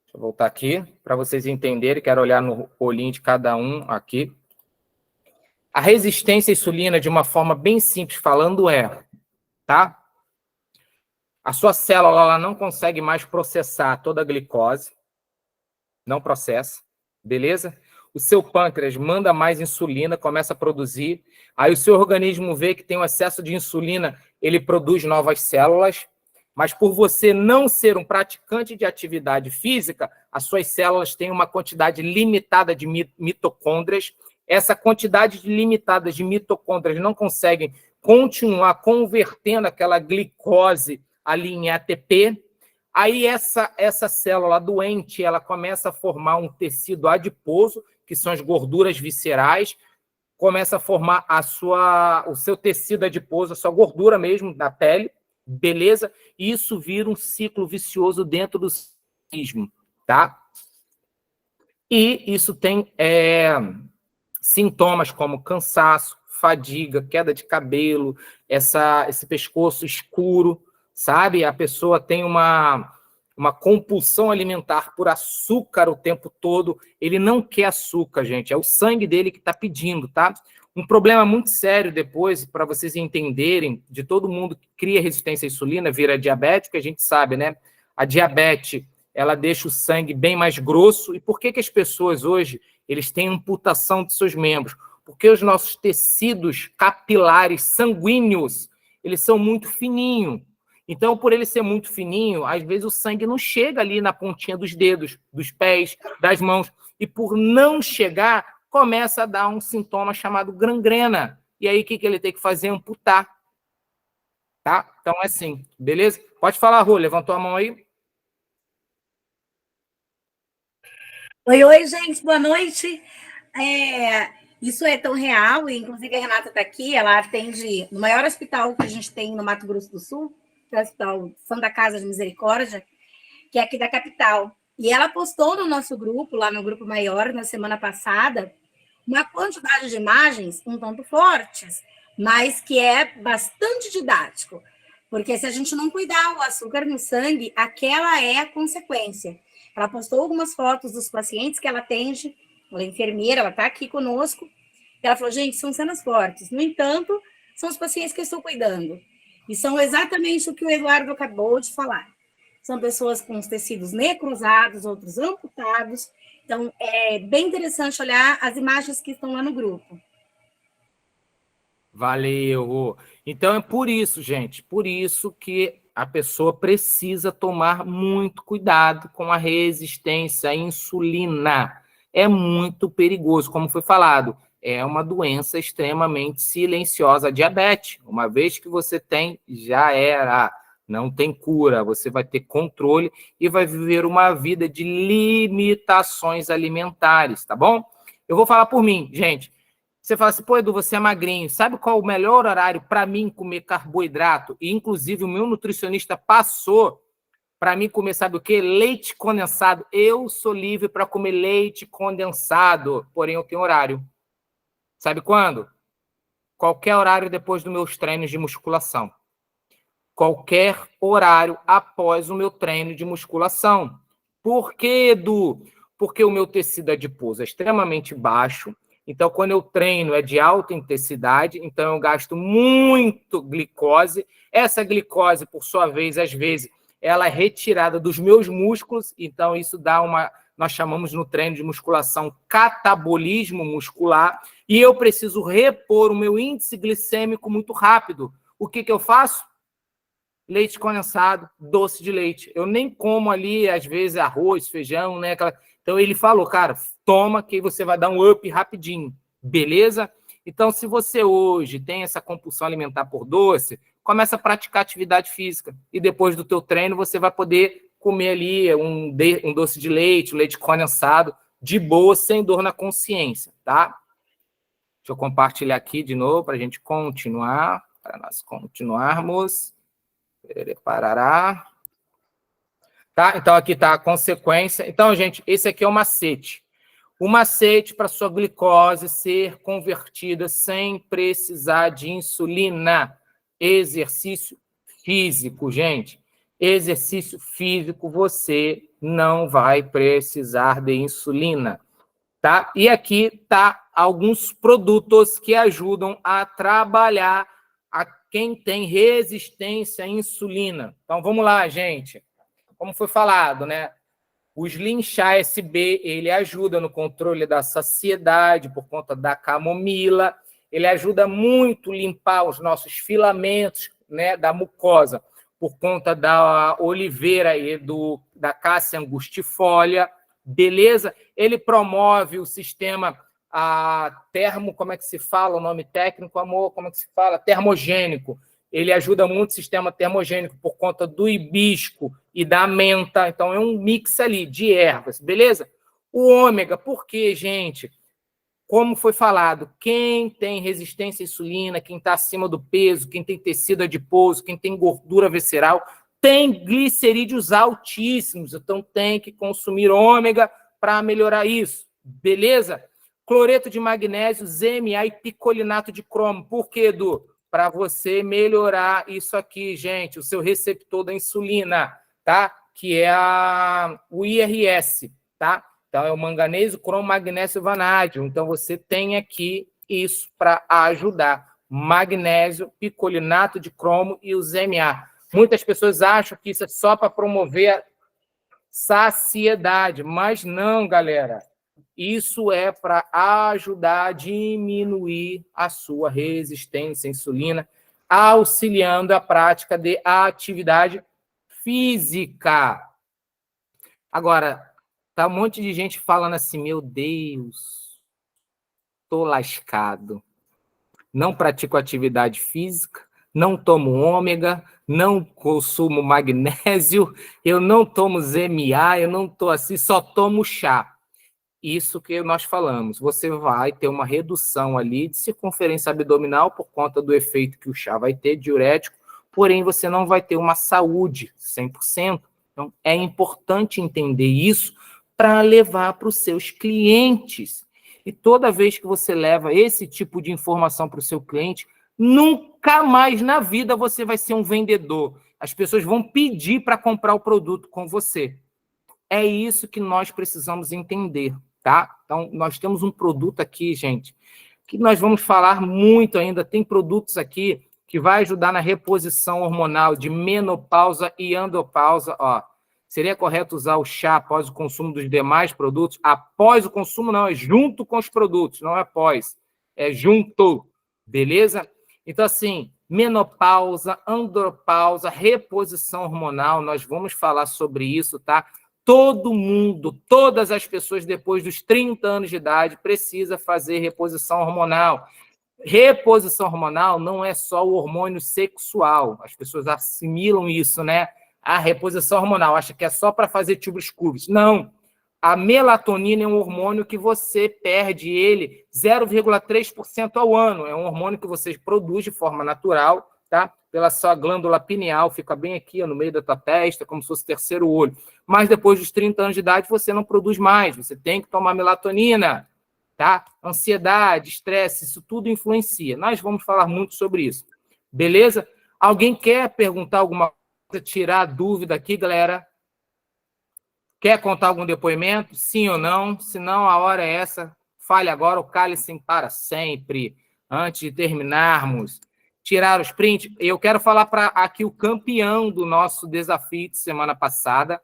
Deixa eu voltar aqui para vocês entenderem. Quero olhar no olhinho de cada um aqui. A resistência à insulina, de uma forma bem simples falando, tá? A sua célula ela não consegue mais processar toda a glicose. Não processa, beleza? O seu pâncreas manda mais insulina, começa a produzir. Aí o seu organismo vê que tem um excesso de insulina, ele produz novas células. Mas por você não ser um praticante de atividade física, as suas células têm uma quantidade limitada de mitocôndrias. Essa quantidade limitada de mitocôndrias não conseguem continuar convertendo aquela glicose ali em ATP. Aí essa célula doente, ela começa a formar um tecido adiposo, que são as gorduras viscerais, começa a formar o seu tecido adiposo, a sua gordura mesmo da pele, beleza? E isso vira um ciclo vicioso dentro do organismo, tá? E isso tem sintomas como cansaço, fadiga, queda de cabelo, esse pescoço escuro, sabe? A pessoa tem uma uma compulsão alimentar por açúcar o tempo todo. Ele não quer açúcar, gente. É o sangue dele que está pedindo, tá? Um problema muito sério depois, para vocês entenderem, de todo mundo que cria resistência à insulina, vira diabético, a gente sabe, né? A diabetes, ela deixa o sangue bem mais grosso. E por que as pessoas hoje, eles têm amputação de seus membros? Porque os nossos tecidos capilares sanguíneos, eles são muito fininhos. Então, por ele ser muito fininho, às vezes o sangue não chega ali na pontinha dos dedos, dos pés, das mãos. E por não chegar, começa a dar um sintoma chamado gangrena. E aí, o que ele tem que fazer? Amputar. Tá? Então, é assim, beleza? Pode falar, Rô, levantou a mão aí? Oi, gente, boa noite. Isso é tão real, e inclusive a Renata está aqui, ela atende no maior hospital que a gente tem no Mato Grosso do Sul, que é o Hospital Santa Casa de Misericórdia, que é aqui da capital. E ela postou no nosso grupo, lá no Grupo Maior, na semana passada, uma quantidade de imagens um tanto fortes, mas que é bastante didático. Porque se a gente não cuidar o açúcar no sangue, aquela é a consequência. Ela postou algumas fotos dos pacientes que ela atende, ela é enfermeira, ela está aqui conosco. Ela falou, gente, são cenas fortes. No entanto, são os pacientes que eu estou cuidando. E são exatamente o que o Eduardo acabou de falar. São pessoas com os tecidos necrosados, outros amputados. Então, é bem interessante olhar as imagens que estão lá no grupo. Valeu, Rô. Então, é por isso, gente, por isso que a pessoa precisa tomar muito cuidado com a resistência à insulina. É muito perigoso, como foi falado. É uma doença extremamente silenciosa, a diabetes. Uma vez que você tem, já era. Não tem cura. Você vai ter controle e vai viver uma vida de limitações alimentares, tá bom? Eu vou falar por mim, gente. Você fala assim, pô, Edu, você é magrinho. Sabe qual é o melhor horário para mim comer carboidrato? E, inclusive, o meu nutricionista passou para mim comer, sabe o quê? Leite condensado. Eu sou livre para comer leite condensado, porém eu tenho horário. Sabe quando? Qualquer horário depois dos meus treinos de musculação. Qualquer horário após o meu treino de musculação. Por quê, Edu? Porque o meu tecido adiposo é extremamente baixo. Então, quando eu treino, é de alta intensidade. Então, eu gasto muito glicose. Essa glicose, por sua vez, às vezes, ela é retirada dos meus músculos. Então, isso dá uma... Nós chamamos no treino de musculação catabolismo muscular. E eu preciso repor o meu índice glicêmico muito rápido. O que eu faço? Leite condensado, doce de leite. Eu nem como ali, às vezes, arroz, feijão, né? Então, ele falou, cara, toma que você vai dar um up rapidinho, beleza? Então, se você hoje tem essa compulsão alimentar por doce, começa a praticar atividade física. E depois do teu treino, você vai poder comer ali um doce de leite, um leite condensado, de boa, sem dor na consciência, tá? Deixa eu compartilhar aqui de novo para a gente continuar, para nós continuarmos. Parará. Tá? Então, aqui está a consequência. Então, gente, esse aqui é o macete. O macete para sua glicose ser convertida sem precisar de insulina. Exercício físico, gente. Exercício físico, você não vai precisar de insulina. Tá? E aqui tá alguns produtos que ajudam a trabalhar a quem tem resistência à insulina. Então, vamos lá, gente. Como foi falado, né? O Slim Chá SB, ele ajuda no controle da saciedade por conta da camomila. Ele ajuda muito a limpar os nossos filamentos, né, da mucosa por conta da oliveira e da cássia angustifolia. Beleza? Ele promove o sistema como é que se fala o nome técnico, amor? Como é que se fala? Termogênico. Ele ajuda muito o sistema termogênico por conta do hibisco e da menta. Então, é um mix ali de ervas, beleza? O ômega, por quê, gente? Como foi falado, quem tem resistência à insulina, quem está acima do peso, quem tem tecido adiposo, quem tem gordura visceral, tem glicerídeos altíssimos. Então, tem que consumir ômega para melhorar isso, beleza? Cloreto de magnésio, ZMA e picolinato de cromo. Por quê, Edu? Para você melhorar isso aqui, gente, o seu receptor da insulina, tá? que é o IRS, tá? Então, é o manganês, cromo, magnésio, vanádio. Então, você tem aqui isso para ajudar. Magnésio, picolinato de cromo e os MA. Muitas pessoas acham que isso é só para promover a saciedade, mas não, galera. Isso é para ajudar a diminuir a sua resistência à insulina, auxiliando a prática de atividade física. Agora, tá um monte de gente falando assim, meu Deus, tô lascado. Não pratico atividade física, não tomo ômega, não consumo magnésio, eu não tomo ZMA, eu não tô assim, só tomo chá. Isso que nós falamos, você vai ter uma redução ali de circunferência abdominal por conta do efeito que o chá vai ter, diurético, porém você não vai ter uma saúde 100%. Então, é importante entender isso para levar para os seus clientes. E toda vez que você leva esse tipo de informação para o seu cliente, nunca mais na vida você vai ser um vendedor. As pessoas vão pedir para comprar o produto com você. É isso que nós precisamos entender, tá? Então, nós temos um produto aqui, gente, que nós vamos falar muito ainda. Tem produtos aqui que vai ajudar na reposição hormonal de menopausa e andropausa. Ó, seria correto usar o chá após o consumo dos demais produtos? Após o consumo, não, é junto com os produtos, não é após, é junto, beleza? Então, assim, menopausa, andropausa, reposição hormonal, nós vamos falar sobre isso, tá? Todo mundo, todas as pessoas depois dos 30 anos de idade precisa fazer reposição hormonal. Reposição hormonal não é só o hormônio sexual. As pessoas assimilam isso, né? A reposição hormonal, acha que é só para fazer tubos curvos. Não. A melatonina é um hormônio que você perde ele 0,3% ao ano. É um hormônio que você produz de forma natural, tá? Pela sua glândula pineal, fica bem aqui, ó, no meio da tua testa, como se fosse o terceiro olho. Mas depois dos 30 anos de idade, você não produz mais. Você tem que tomar melatonina, tá? Ansiedade, estresse, isso tudo influencia. Nós vamos falar muito sobre isso. Beleza? Alguém quer perguntar alguma coisa, tirar dúvida aqui, galera? Quer contar algum depoimento? Sim ou não? Se não, a hora é essa. Fale agora ou cale-se para sempre. Antes de terminarmos, tirar os prints. Eu quero falar para aqui o campeão do nosso desafio de semana passada,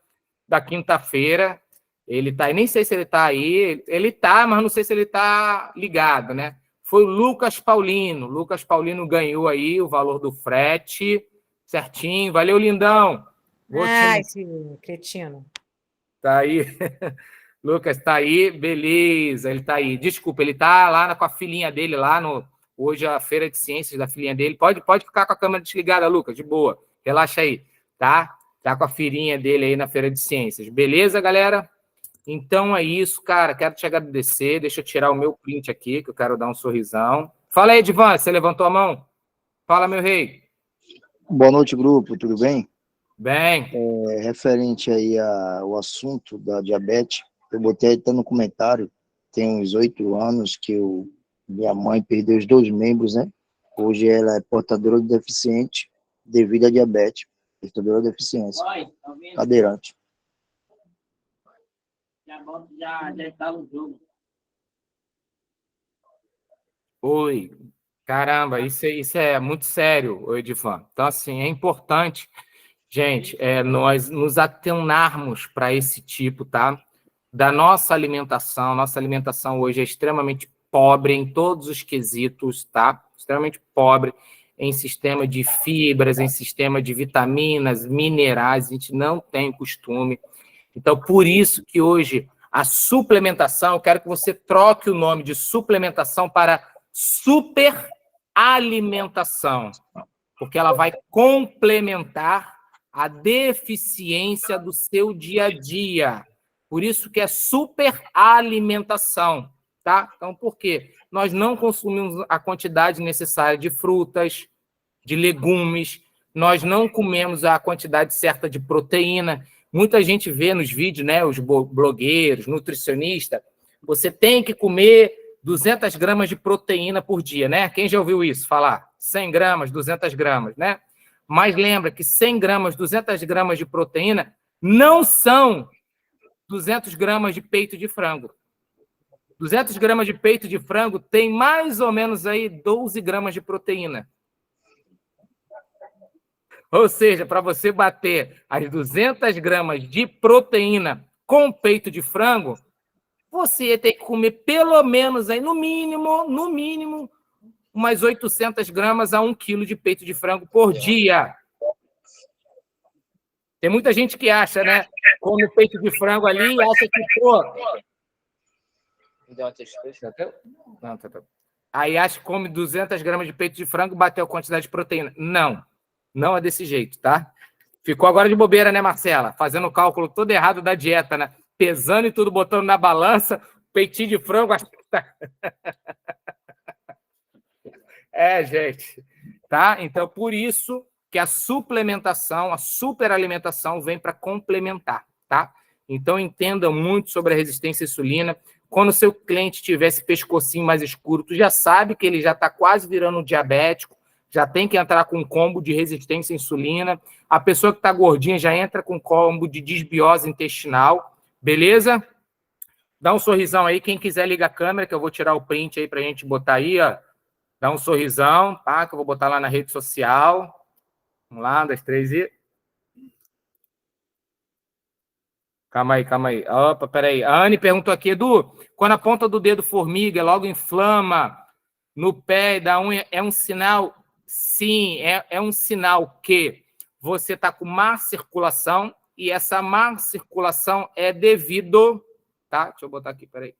da quinta-feira. Ele tá aí, nem sei se ele tá aí. Ele tá, mas não sei se ele tá ligado, né? Foi o Lucas Paulino. Lucas Paulino ganhou aí o valor do frete. Certinho. Valeu, lindão. Esse cretino. Tá aí. Lucas tá aí, beleza, ele tá aí. Desculpa, ele tá lá com a filhinha dele, lá no... Hoje a feira de ciências da filhinha dele. Pode ficar com a câmera desligada, Lucas, de boa. Relaxa aí, tá? Tá com a filhinha dele aí na feira de ciências. Beleza, galera? Então é isso, cara. Quero te agradecer. Deixa eu tirar o meu print aqui, que eu quero dar um sorrisão. Fala aí, Edvan, você levantou a mão? Fala, meu rei. Boa noite, grupo. Tudo bem? Bem. Referente aí ao assunto da diabetes, eu botei até no comentário, tem uns 8 anos que minha mãe perdeu os 2 membros, né? Hoje ela é portadora de deficiente devido à diabetes, portadora de deficiência, cadeirante. Já está no jogo. Oi. Caramba, isso é muito sério, Edivan. Então, assim, é importante, gente, nós nos atenarmos para esse tipo, tá? Da nossa alimentação. Nossa alimentação hoje é extremamente pobre em todos os quesitos, tá? Extremamente pobre em sistema de fibras, em sistema de vitaminas, minerais. A gente não tem costume. Então, por isso que hoje a suplementação, eu quero que você troque o nome de suplementação para superalimentação, porque ela vai complementar a deficiência do seu dia a dia. Por isso que é superalimentação, tá? Então, por quê? Nós não consumimos a quantidade necessária de frutas, de legumes, nós não comemos a quantidade certa de proteína. Muita gente vê nos vídeos, né, os blogueiros, nutricionistas, você tem que comer 200 gramas de proteína por dia, né? Quem já ouviu isso falar? 100 gramas, 200 gramas, né? Mas lembra que 100 gramas, 200 gramas de proteína não são 200 gramas de peito de frango. 200 gramas de peito de frango tem mais ou menos aí 12 gramas de proteína. Ou seja, para você bater as 200 gramas de proteína com peito de frango, você ia ter que comer pelo menos aí, no mínimo, umas 800 gramas a 1 quilo de peito de frango por dia. Tem muita gente que acha, né? Come peito de frango ali e acha que, pô... Não, tá. Aí acha que come 200 gramas de peito de frango e bateu a quantidade de proteína. Não é desse jeito, tá? Ficou agora de bobeira, né, Marcela? Fazendo o cálculo todo errado da dieta, né? Pesando e tudo, botando na balança, peitinho de frango. Gente, tá? Então, por isso que a suplementação, a superalimentação vem para complementar, tá? Então, entenda muito sobre a resistência à insulina. Quando o seu cliente tiver esse pescocinho mais escuro, tu já sabe que ele já está quase virando um diabético, já tem que entrar com um combo de resistência à insulina. A pessoa que está gordinha já entra com combo de disbiose intestinal, beleza? Dá um sorrisão aí, quem quiser liga a câmera, que eu vou tirar o print aí para a gente botar aí, ó. Dá um sorrisão, tá? Que eu vou botar lá na rede social. Vamos lá, 1, 2, 3 e... Calma aí. Opa, peraí. A Anne perguntou aqui, Edu, quando a ponta do dedo formiga, logo inflama no pé da unha, é um sinal? Sim, é um sinal que você está com má circulação e essa má circulação é devido... Tá? Deixa eu botar aqui, peraí.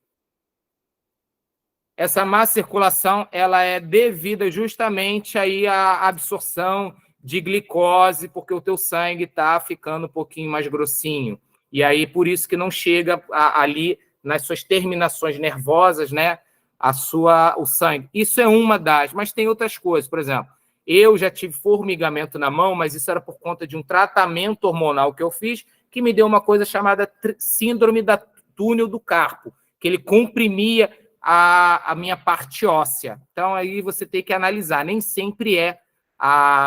Essa má circulação, ela é devida justamente aí à absorção de glicose, porque o teu sangue está ficando um pouquinho mais grossinho. E aí, por isso que não chega ali nas suas terminações nervosas, né, o sangue. Isso é uma das, mas tem outras coisas. Por exemplo, eu já tive formigamento na mão, mas isso era por conta de um tratamento hormonal que eu fiz, que me deu uma coisa chamada síndrome da túnel do carpo, que ele comprimia a minha parte óssea. Então, aí você tem que analisar. Nem sempre é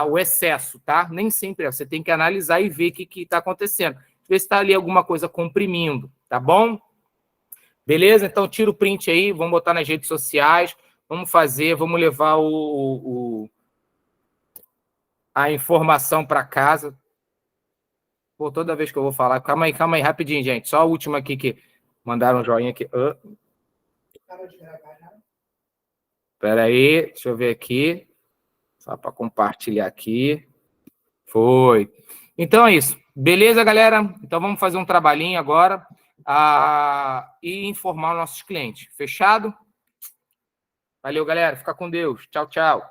o excesso, tá? Nem sempre é. Você tem que analisar e ver o que está acontecendo. Ver se está ali alguma coisa comprimindo, tá bom? Beleza? Então, tira o print aí, vamos botar nas redes sociais, vamos levar a informação para casa. Pô, toda vez que eu vou falar... Calma aí, rapidinho, gente. Só a última aqui que mandaram um joinha aqui. Espera aí, deixa eu ver aqui. Só para compartilhar aqui. Foi. Então é isso. Beleza, galera? Então vamos fazer um trabalhinho agora e informar os nossos clientes. Fechado? Valeu, galera. Fica com Deus. Tchau, tchau.